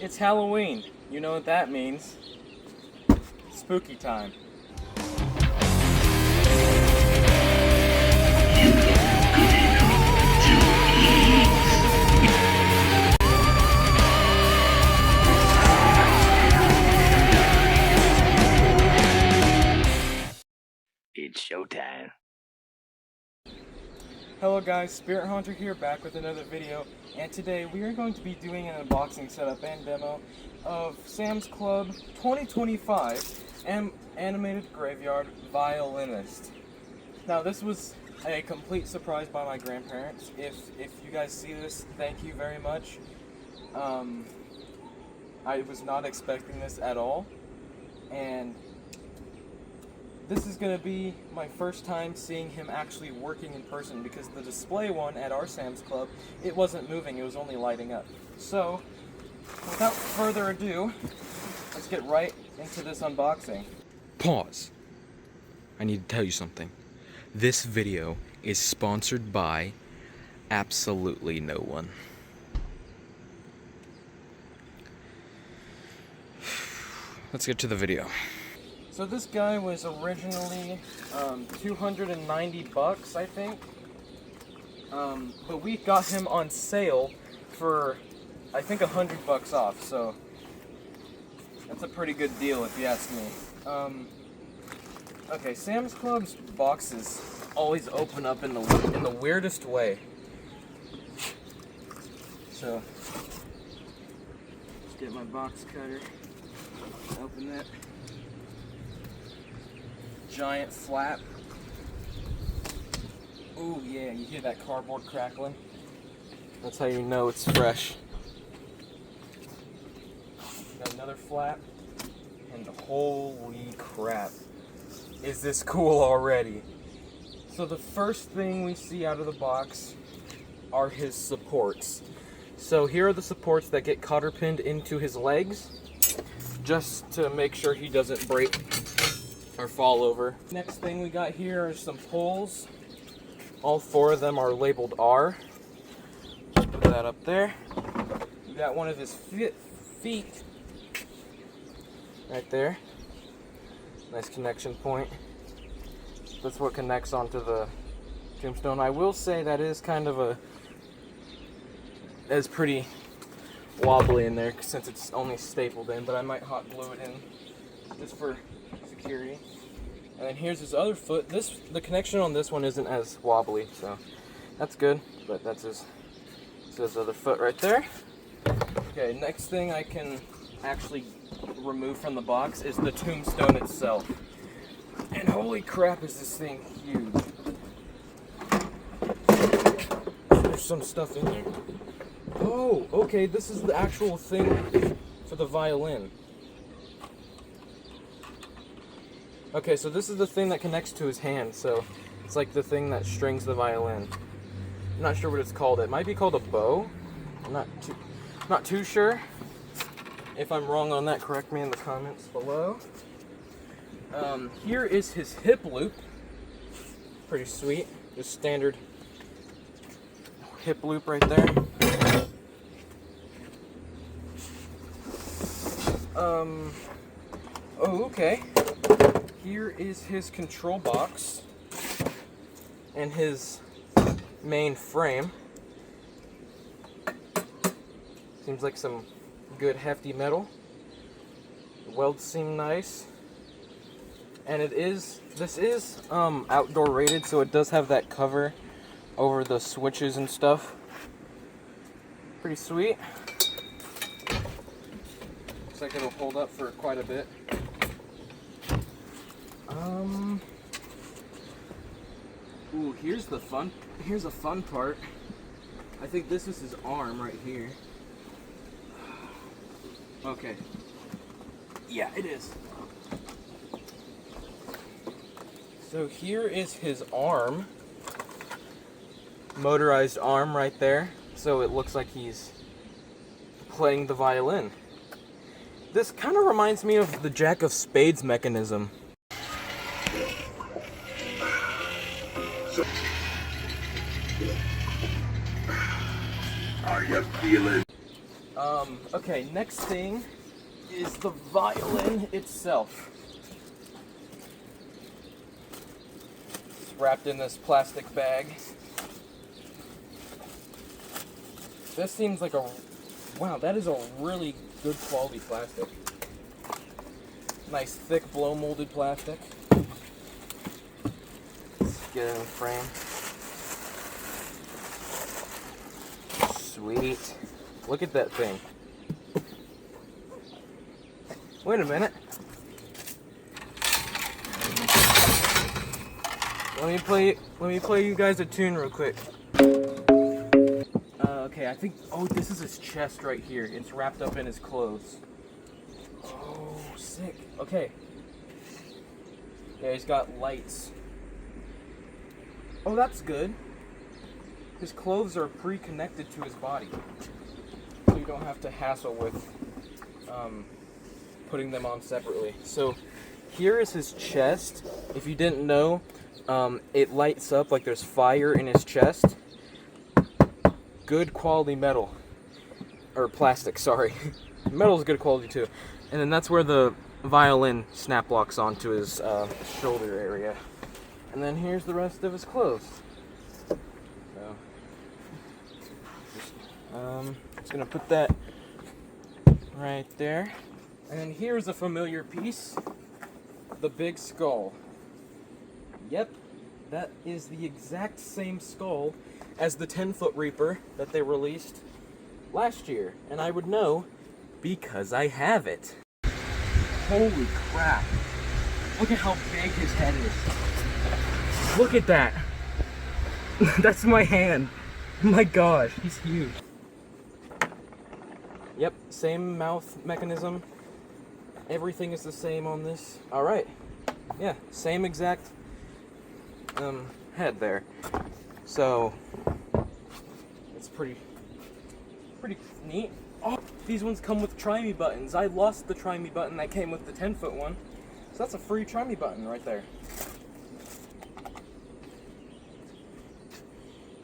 It's Halloween. You know what that means. Spooky time. It's showtime. Hello guys, Spirit Haunter here, back with another video, and today we are going to be doing an unboxing setup and demo of Sam's Club 2025 Animated Graveyard Violinist. Now this was a complete surprise by my grandparents. If you guys see this, thank you very much. I was not expecting this at all, and this is going to be my first time seeing him actually working in person, because the display one at our Sam's Club, it wasn't moving, it was only lighting up. So, without further ado, let's get right into this unboxing. Pause. I need to tell you something. This video is sponsored by absolutely no one. Let's get to the video. So this guy was originally $290, I think, but we got him on sale for, I think, $100 off. So that's a pretty good deal if you ask me. Okay, Sam's Club's boxes always open up in the weirdest way. So let's get my box cutter. Open that. Giant flap. Ooh, yeah, you hear that cardboard crackling? That's how you know it's fresh. Got another flap, and holy crap, is this cool already? So the first thing we see out of the box are his supports. So here are the supports that get cotter pinned into his legs, just to make sure he doesn't break or fall over. Next thing we got here are some poles. All four of them are labeled R. Put that up there. We got one of his feet right there. Nice connection point. That's what connects onto the tombstone. I will say that is kind of it's pretty wobbly in there since it's only stapled in, but I might hot glue it in just for security. And then here's his other foot. The connection on this one isn't as wobbly, so that's good, but that's his other foot right there. Okay, next thing I can actually remove from the box is the tombstone itself. And holy crap, is this thing huge. There's some stuff in there. Oh, okay, this is the actual thing for the violin. Okay, so this is the thing that connects to his hand, so it's like the thing that strings the violin. I'm not sure what it's called. It might be called a bow. I'm not too sure. If I'm wrong on that, correct me in the comments below. Here is his hip loop. Pretty sweet. Just standard hip loop right there. Oh, okay. Here is his control box and his main frame. Seems like some good hefty metal. The welds seem nice. And this is outdoor rated, so it does have that cover over the switches and stuff. Pretty sweet. Looks like it'll hold up for quite a bit. Ooh, here's a fun part. I think this is his arm right here. Okay. Yeah, it is. So here is his arm. Motorized arm right there. So it looks like he's playing the violin. This kind of reminds me of the Jack of Spades mechanism. Are you feeling? Okay, next thing is the violin itself. It's wrapped in this plastic bag. This seems like wow, that is a really good quality plastic. Nice thick blow molded plastic. Let's get it in frame. Sweet. Look at that thing. Wait a minute. Let me play you guys a tune real quick. Okay, I think, oh, this is his chest right here. It's wrapped up in his clothes. Oh, sick. Okay. Yeah, he's got lights. Oh, that's good. His clothes are pre-connected to his body. So you don't have to hassle with putting them on separately. So here is his chest. If you didn't know, it lights up like there's fire in his chest. Good quality metal. Or plastic, sorry. Metal is good quality too. And then that's where the violin snap locks onto his shoulder area. And then here's the rest of his clothes. So, just gonna put that right there. And then here's a familiar piece, the big skull. Yep, that is the exact same skull as the 10-foot Reaper that they released last year. And I would know because I have it. Holy crap. Look at how big his head is. Look at that. That's my hand. My gosh, he's huge. Yep, same mouth mechanism. Everything is the same on this. Alright. Yeah, same exact head there. So it's pretty neat. Oh, these ones come with try me buttons. I lost the try me button that came with the 10-foot one. So that's a free try me button right there.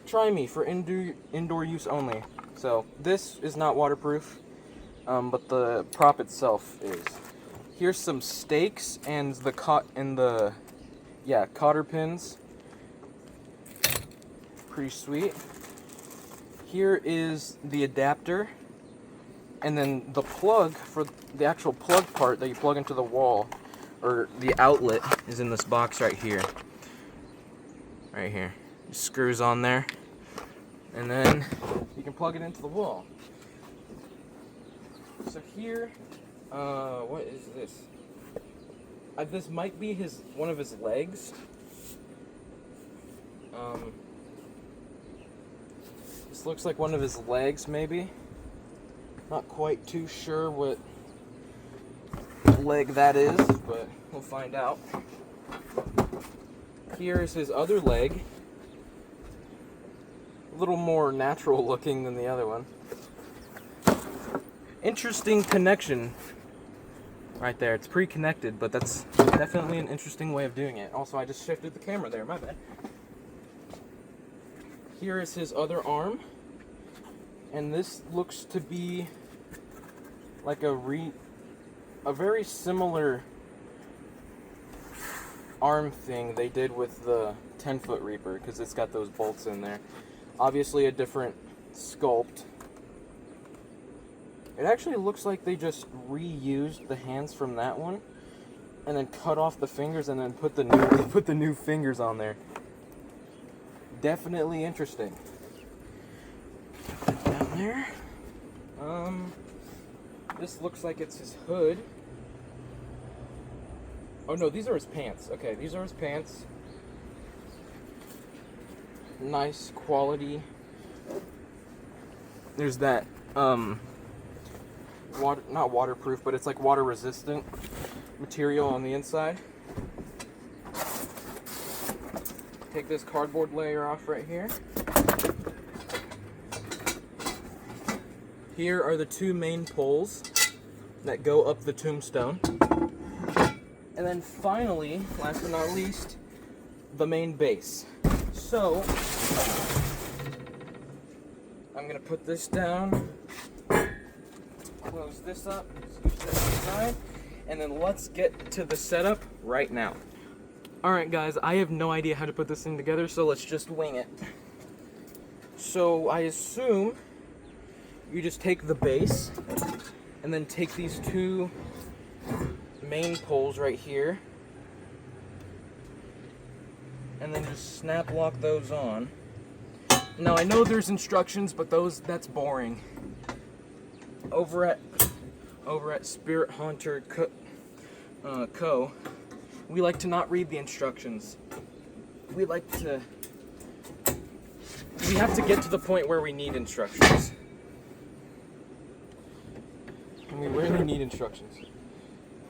Try me for indoor use only. So this is not waterproof, but the prop itself is. Here's some stakes and the cotter pins. Pretty sweet. Here is the adapter, and then the plug for the actual plug part that you plug into the wall, or the outlet, is in this box right here. Right here. It screws on there, and then you can plug it into the wall. So here, what is this? This might be one of his legs. This looks like one of his legs, maybe. Not quite too sure what leg that is, but we'll find out. Here's his other leg. A little more natural looking than the other one. Interesting connection right there. It's pre-connected, but that's definitely an interesting way of doing it. Also, I just shifted the camera there, my bad. Here is his other arm, and this looks to be like a very similar arm thing they did with the 10-foot Reaper, because it's got those bolts in there. Obviously a different sculpt. It actually looks like they just reused the hands from that one and then cut off the fingers and then put the new fingers on there. Definitely interesting. Put that down there. This looks like it's his hood. Oh no, these are his pants. Okay, these are his pants. Nice quality. There's that not waterproof, but it's like water resistant material on the inside. Take this cardboard layer off right here. Here are the two main poles that go up the tombstone. And then finally, last but not least, the main base. So, I'm gonna put this down close this up, scoot this aside, and then let's get to the setup right now. Alright guys, I have no idea how to put this thing together, so let's just wing it. So I assume you just take the base, and then take these two main poles right here, and then just snap lock those on. Now I know there's instructions, but that's boring. Over at Spirit Haunter Co. We like to not read the instructions. We have to get to the point where we need instructions. And we rarely need instructions.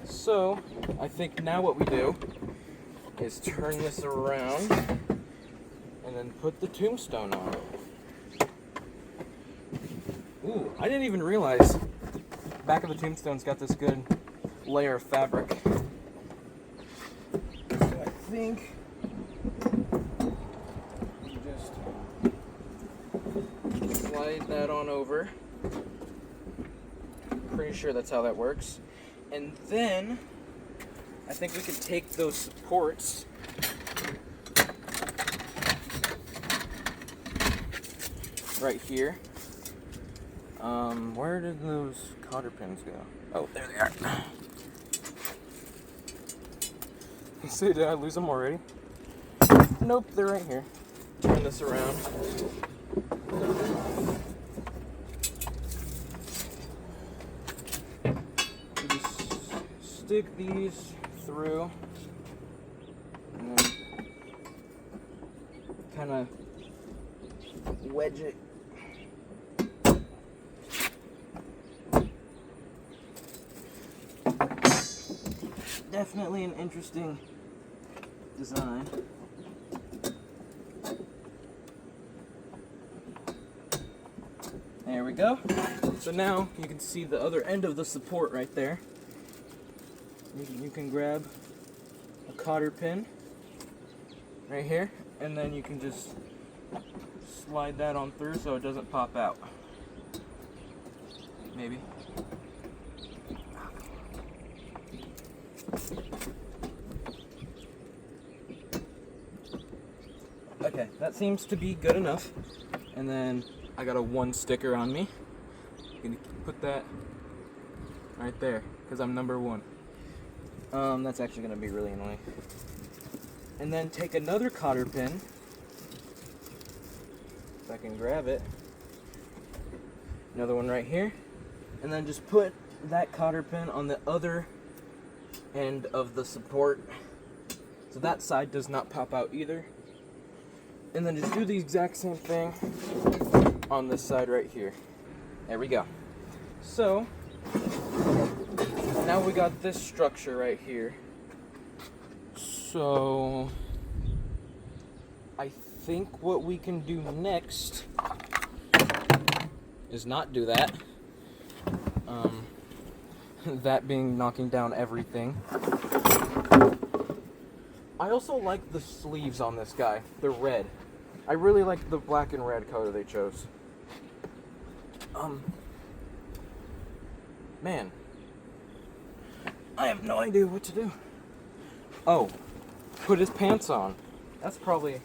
So, I think now what we do is turn this around and then put the tombstone on. Ooh, I didn't even realize the back of the tombstone's got this good layer of fabric. So I think we just slide that on over. Pretty sure that's how that works. And then I think we could take those supports right here. Where did those cotter pins go? Oh, there they are. See, did I lose them already? Nope, they're right here. Turn this around. You just stick these through and then kind of wedge it. Definitely an interesting design. There we go. So now you can see the other end of the support right there. You can grab a cotter pin right here, and then you can just slide that on through so it doesn't pop out. Maybe. Okay, that seems to be good enough. And then I got a 1 sticker on me. I'm gonna put that right there because I'm number 1. That's actually gonna be really annoying. And then take another cotter pin, if I can grab it. Another one right here, and then just put that cotter pin on the other end of the support, so that side does not pop out either. And then just do the exact same thing on this side right here. There we go. So now we got this structure right here. So I think what we can do next is not do that. That being knocking down everything. I also like the sleeves on this guy. They're red. I really like the black and red color they chose. Man, I have no idea what to do. Oh, put his pants on. That's probably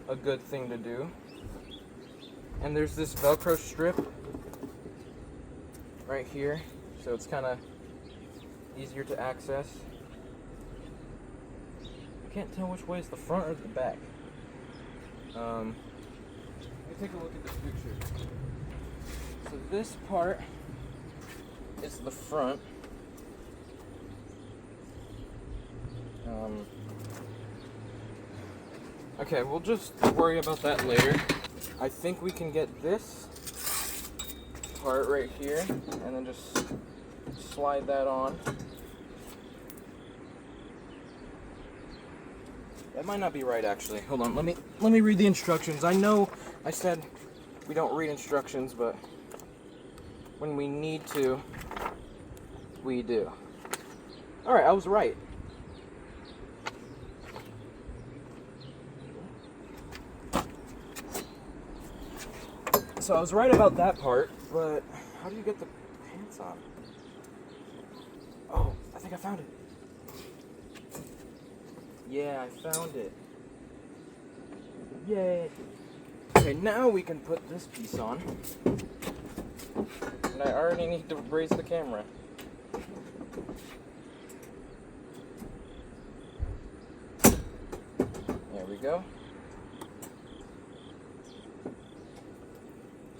a good thing to do. And there's this Velcro strip right here, so it's kind of easier to access. I can't tell which way is the front or the back. Let me take a look at this picture. So this part is the front. Okay, we'll just worry about that later. I think we can get this part right here and then just slide that on. That might not be right actually. Hold on, let me read the instructions. I know I said we don't read instructions, but when we need to, we do. Alright, I was right. So I was right about that part, but how do you get the pants that's on. Oh, I think I found it. Yeah, I found it. Yay. Okay, now we can put this piece on. And I already need to raise the camera. There we go.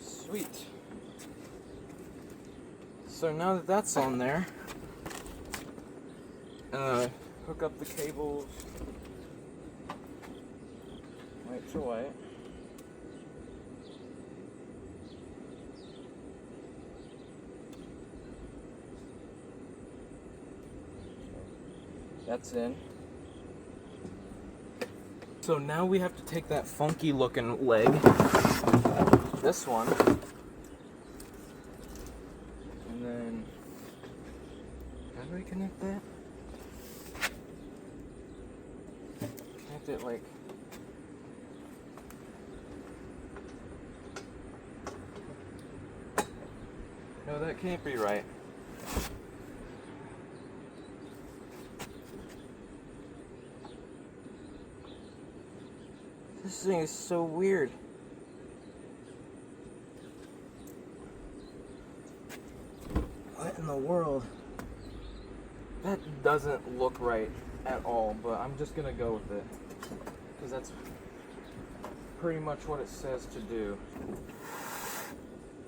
Sweet. So now that that's on there, hook up the cables, white to white. That's in. So now we have to take that funky looking leg, this one, and then, how do I connect that? Connect it like, no, that can't be right. This thing is so weird. What in the world? That doesn't look right at all, but I'm just gonna go with it. Because that's pretty much what it says to do.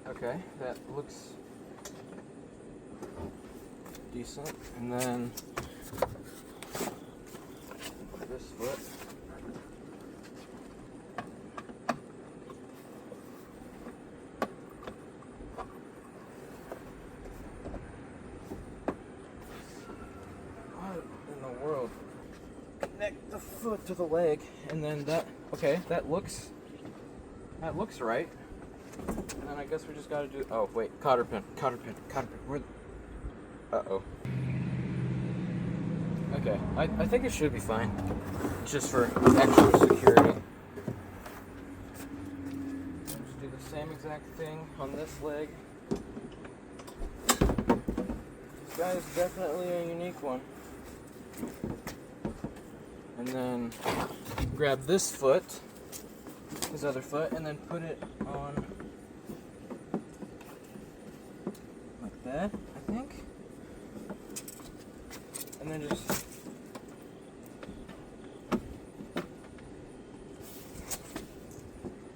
Okay, that looks decent. And then this foot. World. Connect the foot to the leg, and then that. Okay, that looks right. And then I guess we just gotta do. Oh wait, cotter pin. Where? Uh-oh. Okay, I think it should be fine, just for extra security. Just do the same exact thing on this leg. This guy is definitely a unique one. And then grab this foot, his other foot, and then put it on like that, I think. And then just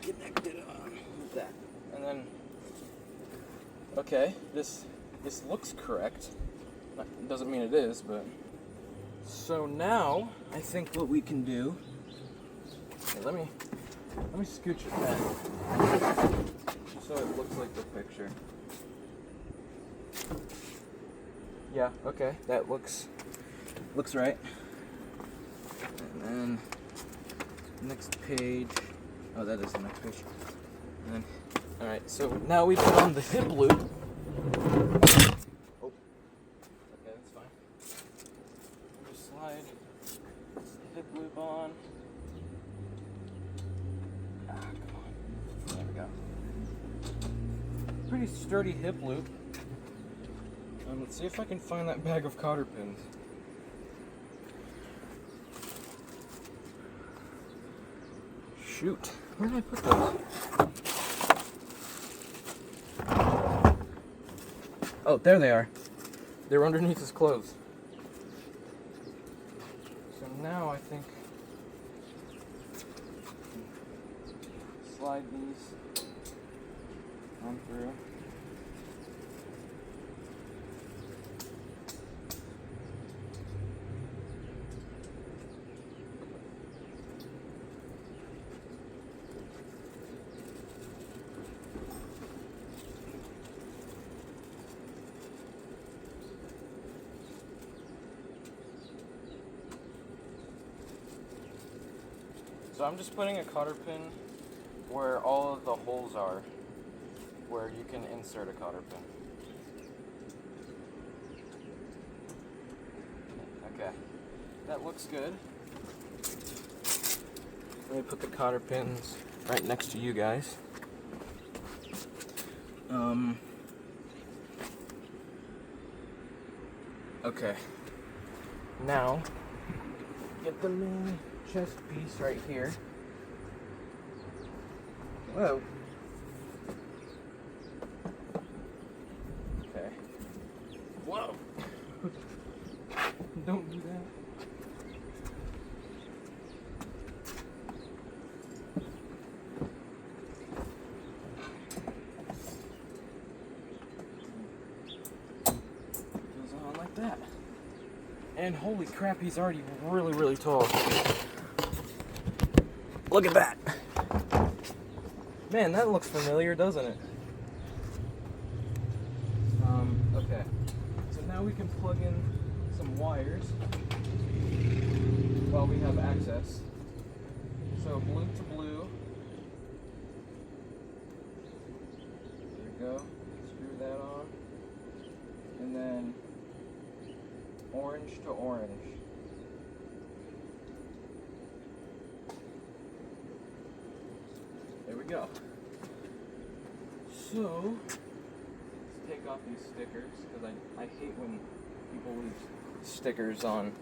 connect it on with that. And then, okay, this looks correct. Doesn't mean it is, but. So now, I think what we can do, okay, let me scooch it back, so it looks like the picture. Yeah, okay, that looks right. And then, next page, oh, that is the next page. And then, alright, so now we put on the hip loop. Slide the hip loop on. Ah, come on. There we go. Pretty sturdy hip loop. Let's see if I can find that bag of cotter pins. Shoot. Where did I put those? Oh, there they are. They're underneath his clothes. Now I think slide these on through. So I'm just putting a cotter pin where all of the holes are, where you can insert a cotter pin. Okay, that looks good. Let me put the cotter pins right next to you guys. Okay. Now, get the main chest piece right here. Whoa. Okay. Whoa. Don't do that. Goes on like that. And holy crap, he's already really, really tall. Look at that. Man, that looks familiar, doesn't it? Okay. So now we can plug in some wires while we have access. So blue to blue. There we go. Screw that on. And then orange to orange. There we go. So, let's take off these stickers, because I hate when people leave stickers on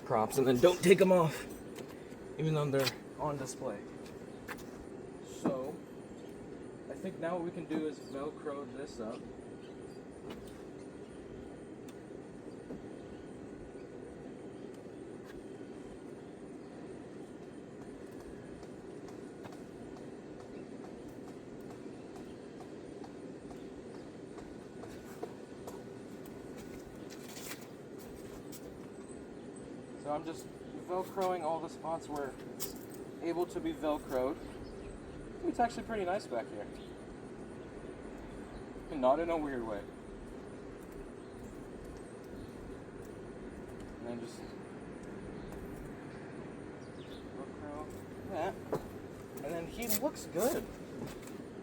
props and then don't take them off, even though they're on display. So, I think now what we can do is Velcro this up. So I'm just Velcroing all the spots where it's able to be Velcroed. It's actually pretty nice back here. Not in a weird way. And then just Velcro that. And then he looks good.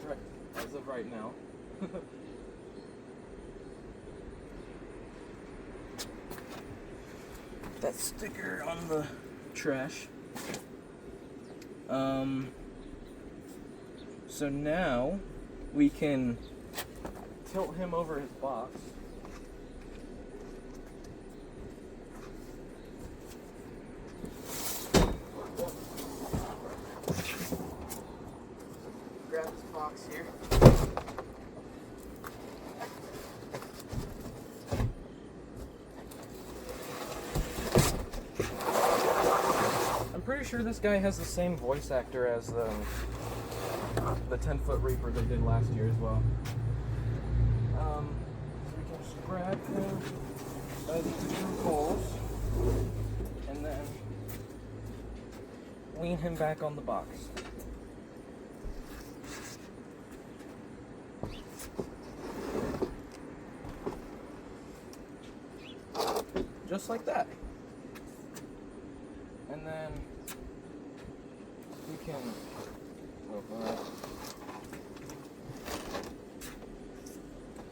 Right, as of right now. That sticker on the trash. So now we can tilt him over his box. Grab his box here. I'm pretty sure this guy has the same voice actor as the 10-foot Reaper they did last year as well. So we can just grab him by these two poles and then lean him back on the box. Just like that. And then we can open it.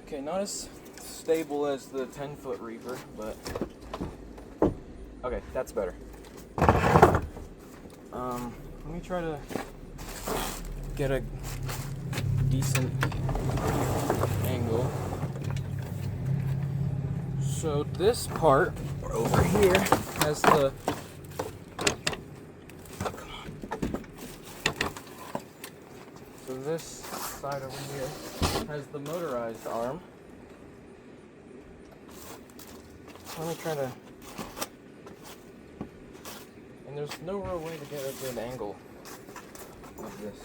Okay, not as stable as the 10-foot Reaper, but okay, that's better. Let me try to get a decent angle. So this part over here has the So this side over here has the motorized arm. Let me try to... And there's no real way to get a good angle of this.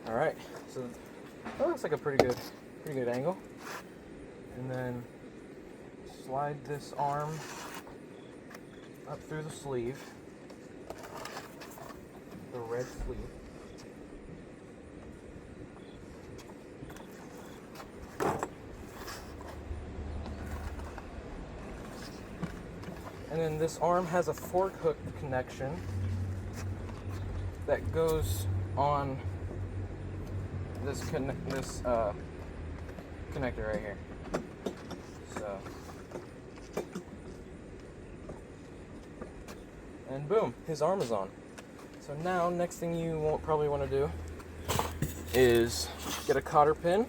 Alright, so that looks like a pretty good angle. And then slide this arm up through the sleeve, the red sleeve. And then this arm has a fork hook connection that goes on this connector right here. So, and boom, his arm is on. So now, next thing you won't probably want to do is get a cotter pin.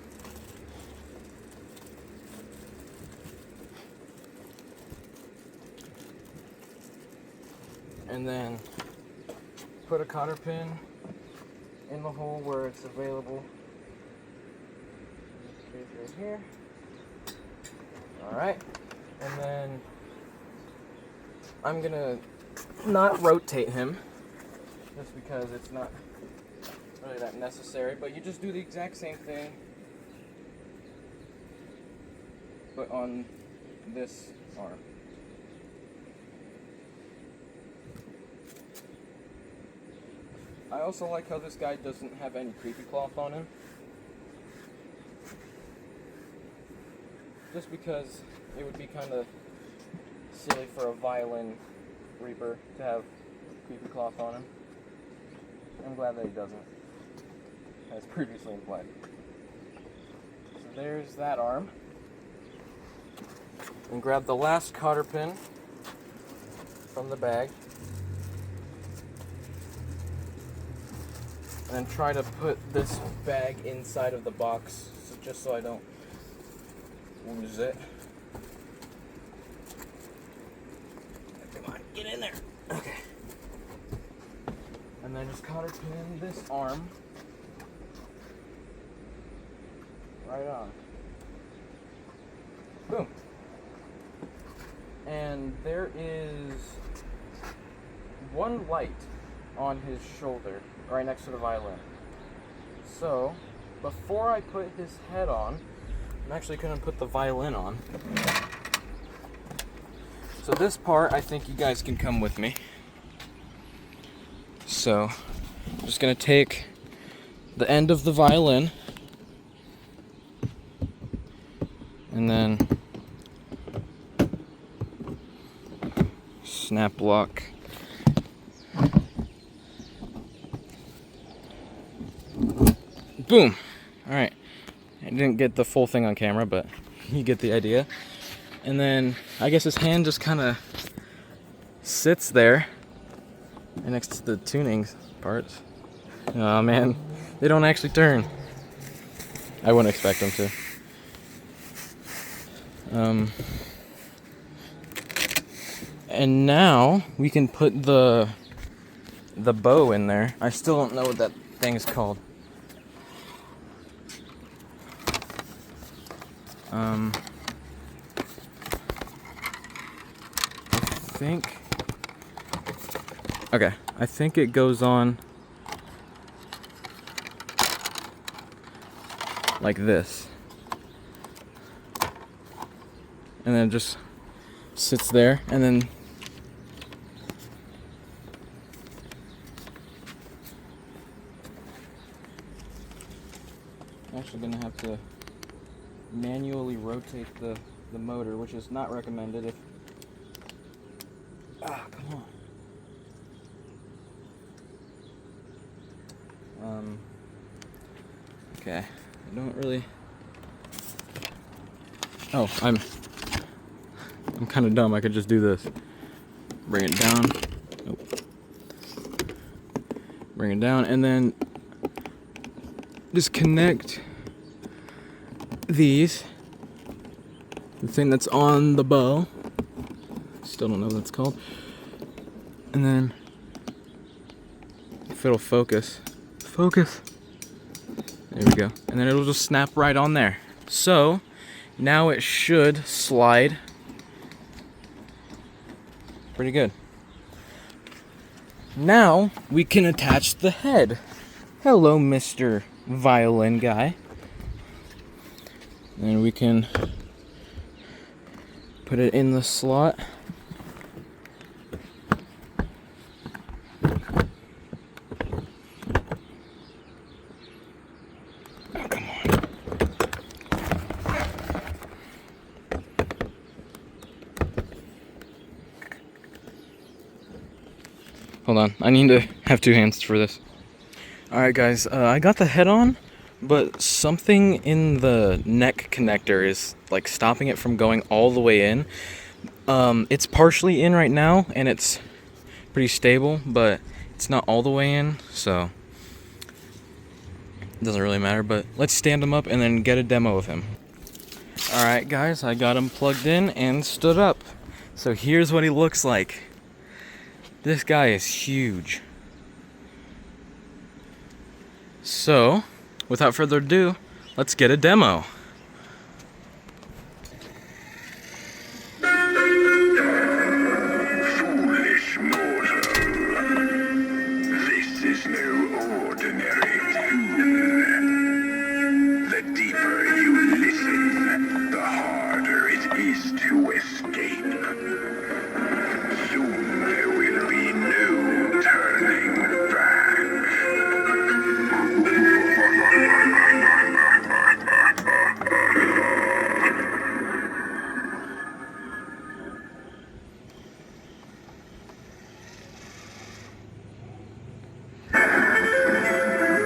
And then put a cotter pin in the hole where it's available. Right here. Alright. And then I'm gonna not rotate him just because it's not really that necessary, but you just do the exact same thing but on this arm. I also like how this guy doesn't have any creepy cloth on him. Just because it would be kind of silly for a violin reaper to have creepy cloth on him. I'm glad that he doesn't, as previously implied. So there's that arm. And grab the last cotter pin from the bag. And then try to put this bag inside of the box, just so I don't lose it. Come on, get in there. Okay. And then just cotter pin this arm right on. Boom. And there is one light on his shoulder, right next to the violin. So, before I put his head on, I'm actually going to put the violin on. So this part, I think you guys can come with me. So, I'm just going to take the end of the violin and then snap lock. Boom! Alright. I didn't get the full thing on camera, but you get the idea. And then I guess his hand just kind of sits there next to the tuning parts. Oh man, they don't actually turn. I wouldn't expect them to. And now we can put the bow in there. I still don't know what that thing's called. I think it goes on like this. And then it just sits there, and then I'm actually gonna have to manually rotate the motor, which is not recommended if... come on. Okay, I don't really... Oh, I'm kind of dumb. I could just do this. Bring it down. Nope. Bring it down, and then just connect these. The thing that's on the bow. Still don't know what it's called. And then if it'll focus. Focus. There we go. And then it'll just snap right on there. So now it should slide pretty good. Now we can attach the head. Hello, Mr. Violin guy. And we can put it in the slot. Oh, come on. Hold on, I need to have two hands for this. Alright guys, I got the head on, but something in the neck connector is like stopping it from going all the way in. It's partially in right now and it's pretty stable, but it's not all the way in, so it doesn't really matter. But let's stand him up and then get a demo of him. Alright guys, I got him plugged in and stood up. So here's what he looks like. This guy is huge. So, without further ado, let's get a demo. Foolish mortal, this is no ordinary tune. The deeper you listen, the harder it is to escape. Soon there will be no turning back.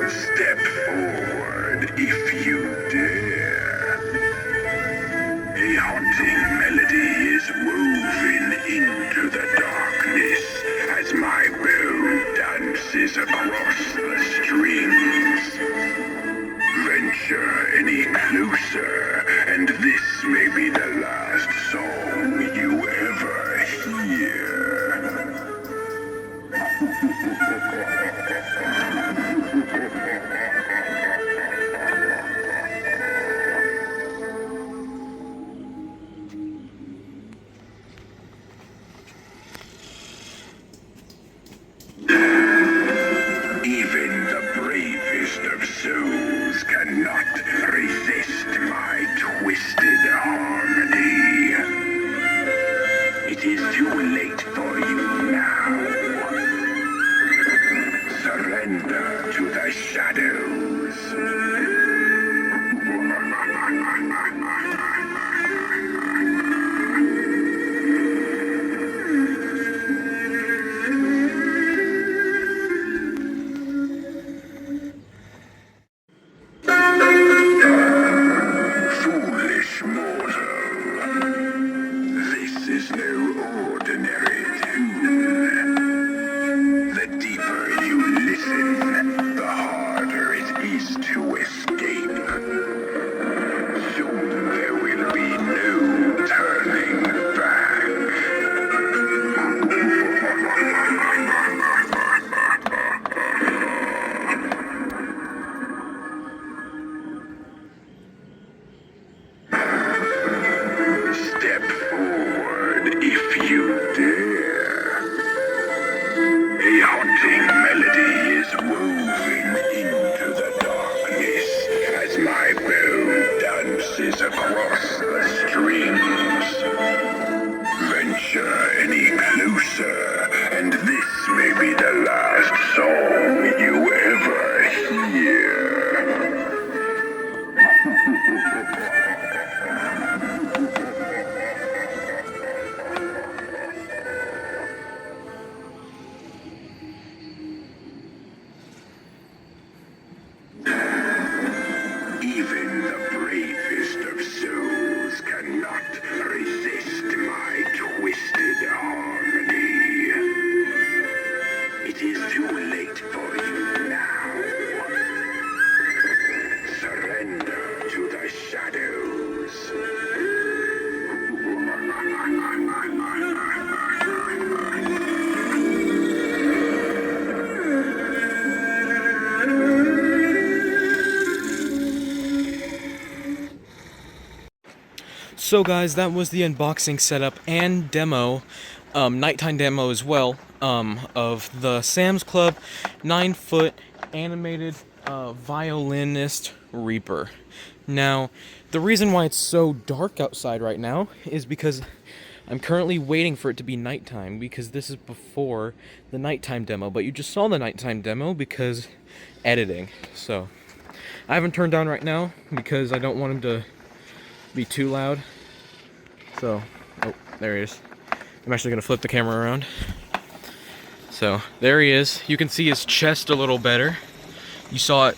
Step forward if you dare. A haunting melody is woven into the darkness as my bow dances across the strings. Venture any closer, and this may be the last song you ever hear. Even the bravest of souls cannot resist my twisted harmony. It is too late for you now. Surrender to the shadows. Foolish mortal, this is no ordinary tune. The deeper you listen, the harder it is to escape. Soon there will be no turning back. Step forward if you dare. A haunting melody is woven into the darkness as my bow dances across the strings. Venture any closer, and this may be the last song you ever hear. Even the bravest of souls cannot resist my twisted harmony. It is too late for you now. Surrender to the shadows. So guys, that was the unboxing setup and demo, nighttime demo as well, of the Sam's Club 9-foot animated Violinist Reaper. Now, the reason why it's so dark outside right now is because I'm currently waiting for it to be nighttime, because this is before the nighttime demo, but you just saw the nighttime demo because editing. So, I haven't turned down right now because I don't want him to be too loud. So, oh, there he is. I'm actually going to flip the camera around. So, there he is. You can see his chest a little better. You saw it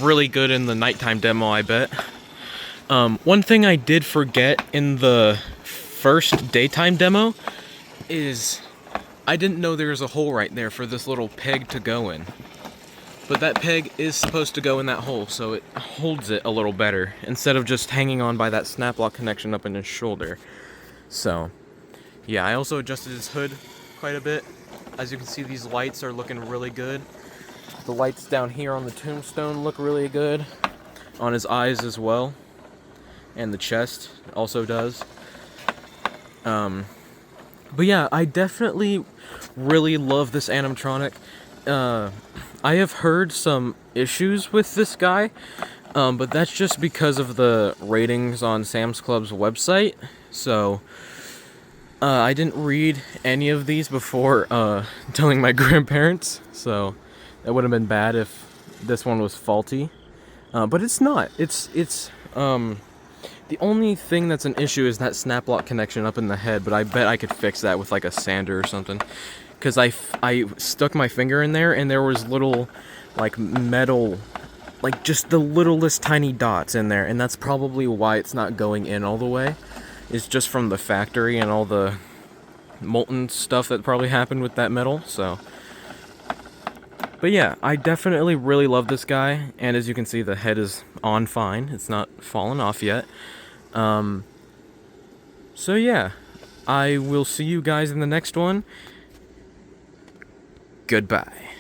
really good in the nighttime demo, I bet. One thing I did forget in the first daytime demo is I didn't know there was a hole right there for this little peg to go in. But that peg is supposed to go in that hole, so it holds it a little better, instead of just hanging on by that snap lock connection up in his shoulder. So, yeah, I also adjusted his hood quite a bit. As you can see, these lights are looking really good. The lights down here on the tombstone look really good. On his eyes as well. And the chest also does. But yeah, I definitely really love this animatronic. I have heard some issues with this guy, but that's just because of the ratings on Sam's Club's website. So, I didn't read any of these before telling my grandparents, so that would have been bad if this one was faulty. But it's not. It's the only thing that's an issue is that snap lock connection up in the head, but I bet I could fix that with like a sander or something. Because I stuck my finger in there and there was little like metal, like just the littlest tiny dots in there, and that's probably why it's not going in all the way. It's just from the factory and all the molten stuff that probably happened with that metal, so. But yeah, I definitely really love this guy, and as you can see, the head is on fine. It's not fallen off yet. So yeah, I will see you guys in the next one. Goodbye.